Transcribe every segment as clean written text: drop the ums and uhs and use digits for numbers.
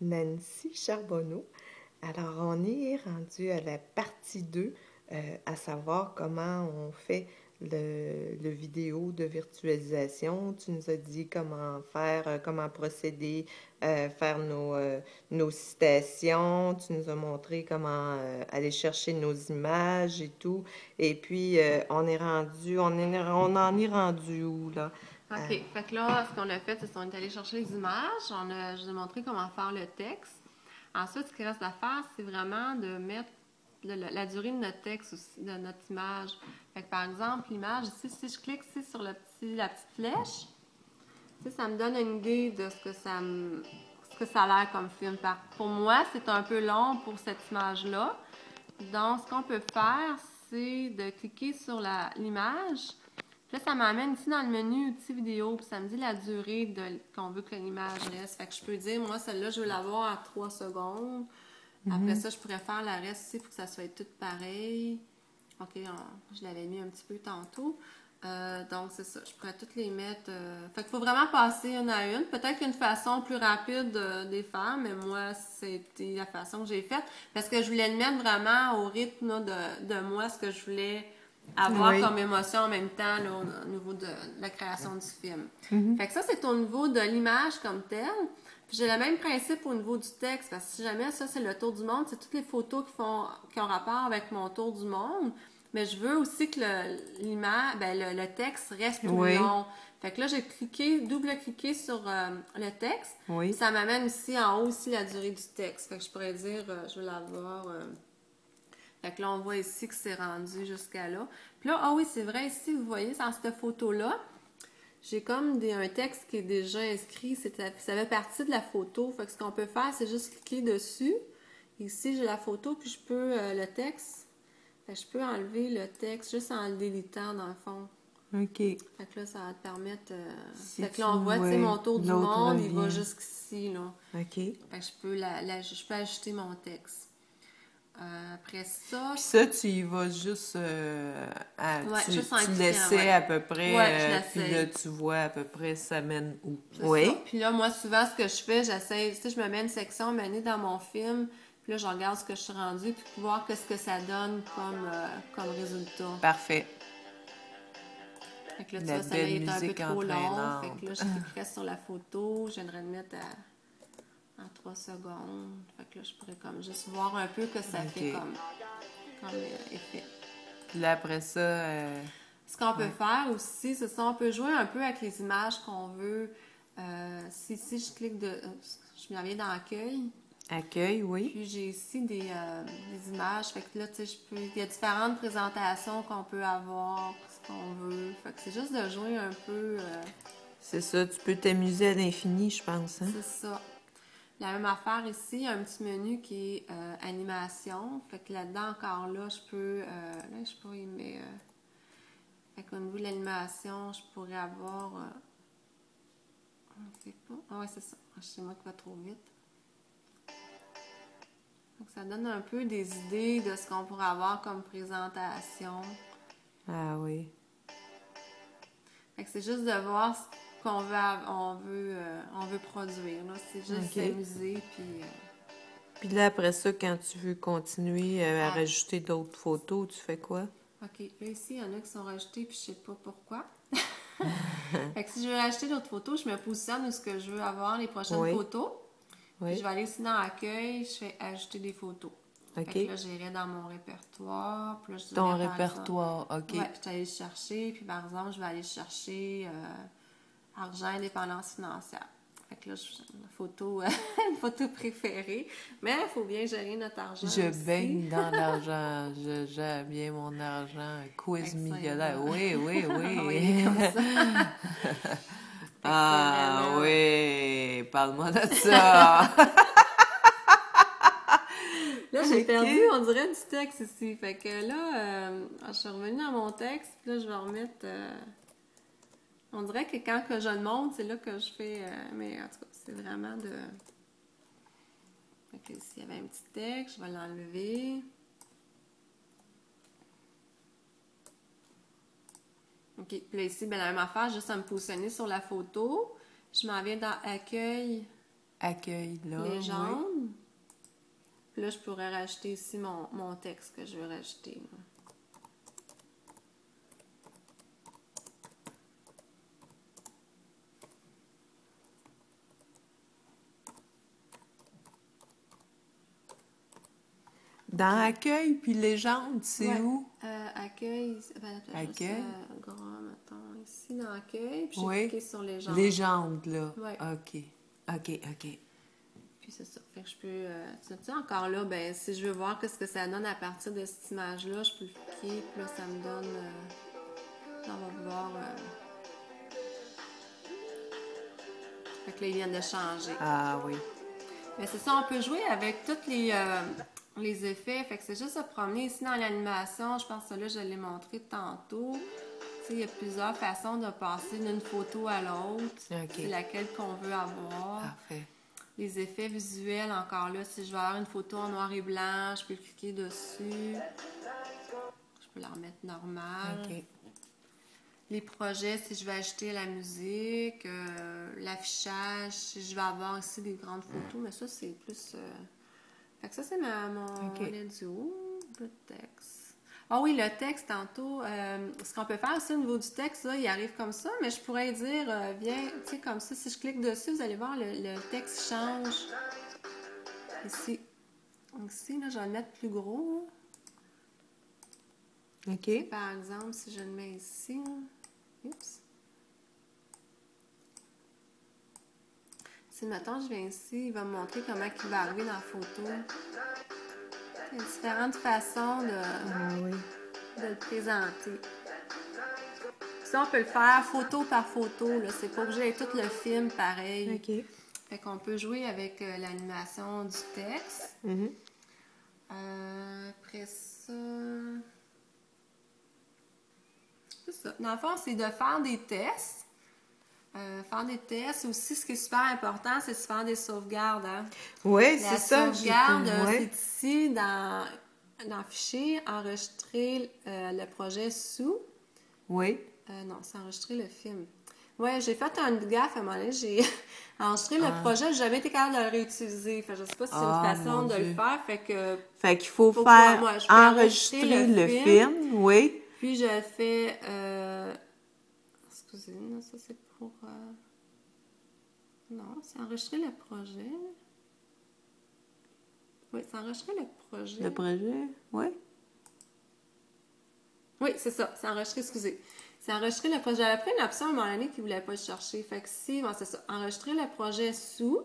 Nancy Charbonneau. Alors, on est rendu à la partie 2, à savoir comment on fait le vidéo de virtualisation. Tu nous as dit comment faire, comment procéder, faire nos citations. Tu nous as montré comment aller chercher nos images et tout. Et puis, on en est rendu où, là? OK. Fait que là, ce qu'on a fait, c'est qu'on est allé chercher les images. Je vous ai montré comment faire le texte. Ensuite, ce qui reste à faire, c'est vraiment de mettre la durée de notre texte aussi, de notre image. Fait que par exemple, l'image ici, si je clique ici sur la petite flèche, ça me donne une idée de ce que ça a l'air comme film. Pour moi, c'est un peu long pour cette image-là. Donc, ce qu'on peut faire, c'est de cliquer sur l'image. Là, ça m'amène ici dans le menu outils vidéo, puis ça me dit la durée qu'on veut que l'image reste. Fait que je peux dire, moi, celle-là, je veux l'avoir à 3 secondes. Après ça, je pourrais faire la reste ici pour que ça soit tout pareil. OK, je l'avais mis un petit peu tantôt. Donc, c'est ça. Je pourrais toutes les mettre. Fait qu'il faut vraiment passer une à une. Peut-être qu'une façon plus rapide de les faire, mais moi, c'était la façon que j'ai faite. Parce que je voulais le mettre vraiment au rythme là, de moi, ce que je voulais avoir Oui. comme émotion en même temps là, au niveau de la création du film. Fait que ça, c'est au niveau de l'image comme telle. Puis j'ai le même principe au niveau du texte, parce que si jamais ça, c'est le tour du monde, c'est toutes les photos qui ont rapport avec mon tour du monde. Mais je veux aussi que le texte reste tout le long. Fait que là, j'ai double-cliqué sur le texte. Oui. Ça m'amène ici en haut aussi la durée du texte. Fait que je pourrais dire, je veux l'avoir. Fait que là, on voit ici que c'est rendu jusqu'à là. Puis là, ah oui, c'est vrai, ici, vous voyez, dans cette photo-là, j'ai comme un texte qui est déjà inscrit. Ça fait partie de la photo. Fait que ce qu'on peut faire, c'est juste cliquer dessus. Ici, j'ai la photo, puis je peux le texte. Fait que je peux enlever le texte juste en le délitant, dans le fond. OK. Fait que là, ça va te permettre... Si fait que là, on voit, tu sais, mon tour du l'autre monde, il va revient. jusqu'ici, là. OK. Fait que je peux ajouter mon texte. Après ça... Puis ça, tu y vas juste... juste en tu cliquant, laissais à peu près... Ouais, je puis là, tu vois à peu près ça mène où. C'est ça. Puis là, moi, souvent, ce que je fais, j'essaie... Tu sais, je me mets une section menée dans mon film, puis là, je regarde ce que je suis rendue, puis voir qu'est-ce que ça donne comme résultat. Parfait. Fait que là, tu La vois, ça là, il belle est un peu musique trop long. entraînante. Fait que là, je cliquerais sur la photo. J'aimerais le mettre en 3 secondes. Fait que là, je pourrais comme juste voir un peu que ça fait comme effet. Puis là, après ça... Ce qu'on peut faire aussi, c'est ça, on peut jouer un peu avec les images qu'on veut. Si je clique je m'en viens dans Accueil. Accueil, oui. Puis j'ai ici des images. Fait que là, tu sais, il y a différentes présentations qu'on peut avoir, ce qu'on veut. Fait que c'est juste de jouer un peu. C'est ça, tu peux t'amuser à l'infini, je pense. Hein? C'est ça. La même affaire ici, il y a un petit menu qui est animation. Fait que là-dedans, encore là, je peux. Là, je peux y mettre. Fait qu'au niveau de l'animation, je pourrais avoir. Je sais pas. Ah ouais, c'est ça. C'est moi qui va trop vite. Donc, ça donne un peu des idées de ce qu'on pourrait avoir comme présentation. Ah oui. Fait que c'est juste de voir ce qu'on veut produire. C'est juste s'amuser. Puis là, après ça, quand tu veux continuer à rajouter d'autres photos, tu fais quoi? OK. Là, ici, il y en a qui sont rajoutées, puis je sais pas pourquoi. Fait que si je veux rajouter d'autres photos, je me positionne où ce que je veux avoir les prochaines photos. Oui. Je vais aller ici dans Accueil, je fais ajouter des photos. OK. Fait que là, j'irai dans mon répertoire. Puis là, ton répertoire, OK. Ouais, je vais aller chercher. Puis par exemple, je vais aller chercher argent, indépendance financière. Fait que là, une photo préférée. Mais il faut bien gérer notre argent. Je baigne dans l'argent. Je gère bien mon argent. Quiz millionnaire. Oui, oui, oui. Oui, comme ça. Ah oui, parle-moi de ça. Là, j'ai perdu, on dirait, du texte ici. Fait que là, je suis revenue dans mon texte. Puis là, je vais remettre... on dirait que quand que je le montre, c'est là que je fais... mais en tout cas, c'est vraiment de... Fait que ici, il y avait un petit texte. Je vais l'enlever. OK. Puis là, ici, ben, la même affaire, juste à me positionner sur la photo. Je m'en viens dans Accueil. Accueil, là. Légende. Oui. Puis là, je pourrais rajouter ici mon texte que je veux rajouter. Là. Dans accueil puis légende, c'est où? Accueil. Accueil. Gras, mettons, ici dans accueil. Puis j'ai Oui. cliqué sur légende. Légende, là. Ouais. OK. Puis c'est ça. Fait que je peux. Tu sais, encore là, ben, si je veux voir ce que ça donne à partir de cette image-là, je peux cliquer. Puis là, ça me donne. Là, on va voir. Fait que là, ils viennent de changer. Ah oui. Mais c'est ça, on peut jouer avec tous les effets. Fait que c'est juste se promener ici dans l'animation. Je pense que là, je l'ai montré tantôt. Tu sais, il y a plusieurs façons de passer d'une photo à l'autre. OK. C'est laquelle qu'on veut avoir. Parfait. Les effets visuels, encore là, si je veux avoir une photo en noir et blanc, je peux cliquer dessus. Je peux la remettre normale. OK. Les projets, si je veux ajouter la musique, l'affichage, si je veux avoir ici des grandes photos, mais ça, c'est plus... Fait que ça, c'est mon audio, le texte. Ah oui, le texte, tantôt, ce qu'on peut faire aussi au niveau du texte, là, il arrive comme ça, mais je pourrais dire, viens, tu sais, comme ça, si je clique dessus, vous allez voir, le texte change. Ici. Donc, ici, là, je vais le mettre plus gros. OK. T'sais, par exemple, si je le mets ici, oups. Si, mettons, je viens ici, il va me montrer comment il va arriver dans la photo. Il y a différentes façons de le présenter. Ça, on peut le faire photo par photo. Là. C'est pas obligé d'être tout le film pareil. OK. Fait qu'on peut jouer avec l'animation du texte. Mm-hmm. Après ça... C'est ça. Dans le fond, c'est de faire des tests. Faire des tests aussi, ce qui est super important, c'est de faire des sauvegardes. Hein? Oui, c'est ça. La sauvegarde, c'est ici dans Fichier, enregistrer le projet sous. Oui. Non, c'est enregistrer le film. Oui, j'ai fait un gaffe à un moment donné. J'ai enregistré le projet, j'ai jamais été capable de le réutiliser. Fait, je sais pas si c'est une façon de le faire. Fait qu'il faut faire enregistrer le film. Oui. Puis je fais... Excusez-moi, ça c'est pour... Non, c'est enregistrer le projet. Oui, c'est enregistrer le projet. Le projet, oui. Oui, c'est ça, c'est enregistrer, excusez. C'est enregistrer le projet. J'avais pris une option à un moment donné qui ne voulait pas le chercher. Fait que si, bon, c'est ça, enregistrer le projet sous.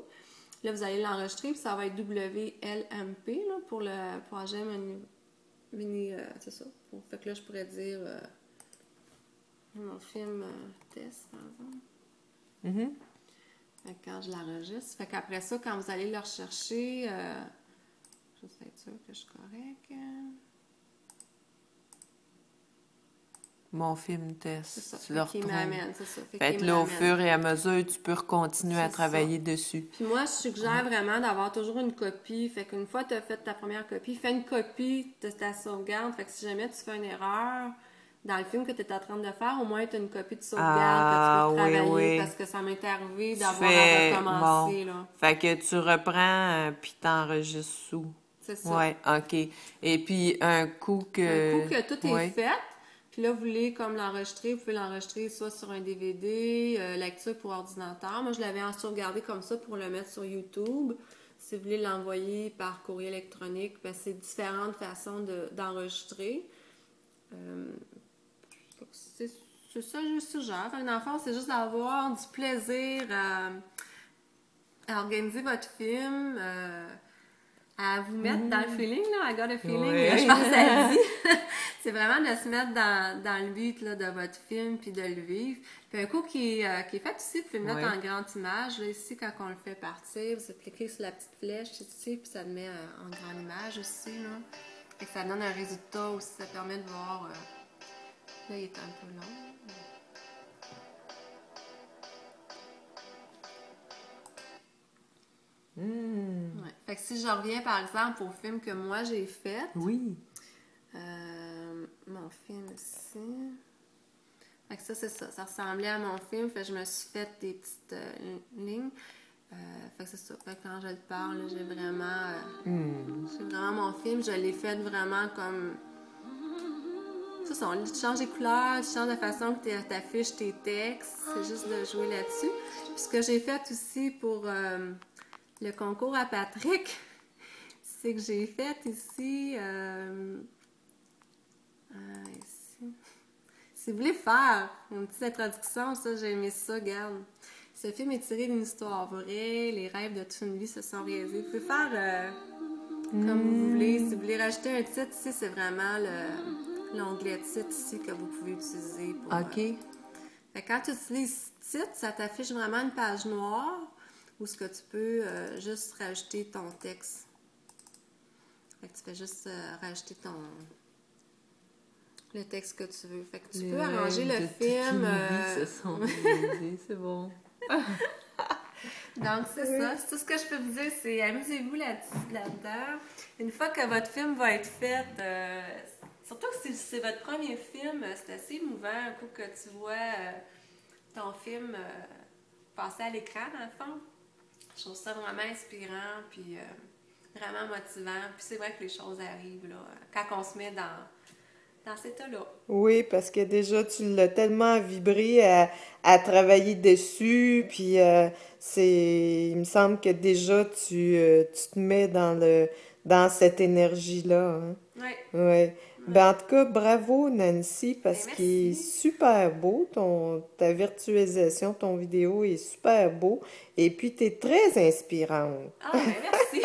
Là, vous allez l'enregistrer, puis ça va être WLMP là, pour le projet mini c'est ça. Fait que là, je pourrais dire mon film test, par exemple. Mm-hmm. Fait que quand je l'enregistre, fait qu'après ça, quand vous allez le rechercher, je vais être sûre que je suis correcte. Mon film test. C'est ça. Tu le Qui m'amène, c'est ça. Fait que là, au fur et à mesure, tu peux continuer à travailler dessus. Puis moi, je suggère vraiment d'avoir toujours une copie. Fait qu'une fois que tu as fait ta première copie, fais une copie de ta sauvegarde. Fait que si jamais tu fais une erreur dans le film que tu es en train de faire, au moins tu as une copie de sauvegarde que tu peux travailler. Parce que ça m'est arrivé d'avoir à recommencer. Là. Fait que tu reprends puis t'enregistres sous. C'est ça. Ouais, OK. Et puis, un coup que tout est fait, puis là, vous voulez comme l'enregistrer, vous pouvez l'enregistrer soit sur un DVD, lecture pour ordinateur. Moi, je l'avais sauvegardé comme ça pour le mettre sur YouTube. Si vous voulez l'envoyer par courrier électronique, ben, c'est différentes façons d'enregistrer. C'est ça que je suggère. Fait que dans le fond, c'est juste d'avoir du plaisir à organiser votre film, à vous mettre dans le feeling, là, I got a feeling, je pense que ça dit. C'est vraiment de se mettre dans le but là, de votre film puis de le vivre. Puis un coup qui est fait ici, vous pouvez le mettre en grande image. Là, ici, quand on le fait partir, vous cliquez sur la petite flèche ici, puis ça le met en grande image aussi. Là. Fait que ça donne un résultat aussi, ça permet de voir. Là, il est un peu long. Ouais. Fait que si je reviens par exemple au film que moi j'ai fait. Oui. Mon film ici. Fait que ça, c'est ça. Ça ressemblait à mon film. Fait que je me suis fait des petites lignes. Fait que c'est ça. Fait que quand je le parle, là, j'ai vraiment mon film. Je l'ai fait vraiment comme... C'est ça, tu changes les couleurs, tu changes la façon que tu affiches tes textes. C'est juste de jouer là-dessus. Puis ce que j'ai fait aussi pour le concours à Patrick, c'est que j'ai fait ici... ici. Si vous voulez faire une petite introduction, ça, j'ai aimé ça, regarde. Ce film est tiré d'une histoire vraie, les rêves de toute une vie se sont réalisés. Vous pouvez faire comme vous voulez. Si vous voulez rajouter un titre, ici, c'est vraiment l'onglet titre ici que vous pouvez utiliser. Pour, OK. Fait que quand tu utilises titre, ça t'affiche vraiment une page noire où ce que tu peux juste rajouter ton texte. Fait que tu fais juste rajouter le texte que tu veux. Fait que tu peux arranger le film. C'est bon. Donc, c'est ça. Tout ce que je peux vous dire, c'est amusez-vous là-dedans. Une fois que votre film va être fait, surtout que si c'est votre premier film, c'est assez émouvant un coup que tu vois ton film passer à l'écran, dans le fond. Je trouve ça vraiment inspirant, puis vraiment motivant. Puis c'est vrai que les choses arrivent là, quand on se met dans cet état-là. Oui, parce que déjà, tu l'as tellement vibré à travailler dessus, puis il me semble que déjà, tu te mets dans cette énergie-là, hein. Oui. Ouais. Ben, en tout cas, bravo Nancy, parce Ben, qu'il est merci. super beau, ta virtualisation, ton vidéo est super beau, et puis tu es très inspirante. Ah, ben merci.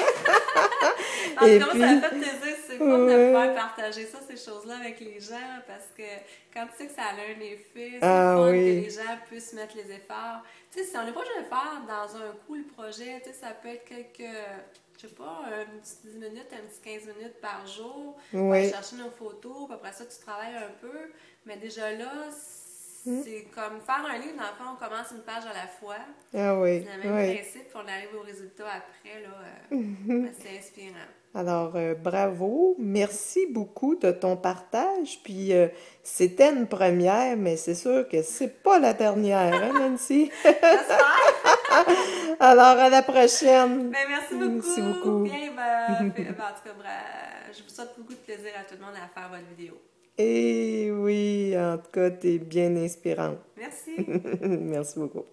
En Et tout cas, puis, ça me fait plaisir, c'est fun de ouais. pouvoir partager ça, ces choses-là avec les gens, parce que quand tu sais que ça a un effet, c'est Ah fun que oui. les gens puissent mettre les efforts. Tu sais, si on n'est pas obligé de faire dans un coup le projet, tu sais, ça peut être je sais pas, un petit 10 minutes, un petit 15 minutes par jour, pour aller Oui. chercher nos photos, puis après ça, tu travailles un peu. Mais déjà là, c'est comme faire un livre, dans le fond, on commence une page à la fois. Ah oui, C'est le même oui. principe, puis on arrive au résultat après, là. Ben, c'est inspirant. Alors, bravo. Merci beaucoup de ton partage. Puis, c'était une première, mais c'est sûr que c'est pas la dernière, hein, Nancy? J'espère! Alors, à la prochaine. Ben, merci Merci beaucoup! beaucoup. Bien, en tout cas, je vous souhaite beaucoup de plaisir à tout le monde à faire votre vidéo. Et oui, en tout cas, t'es bien inspirante. Merci! Merci beaucoup.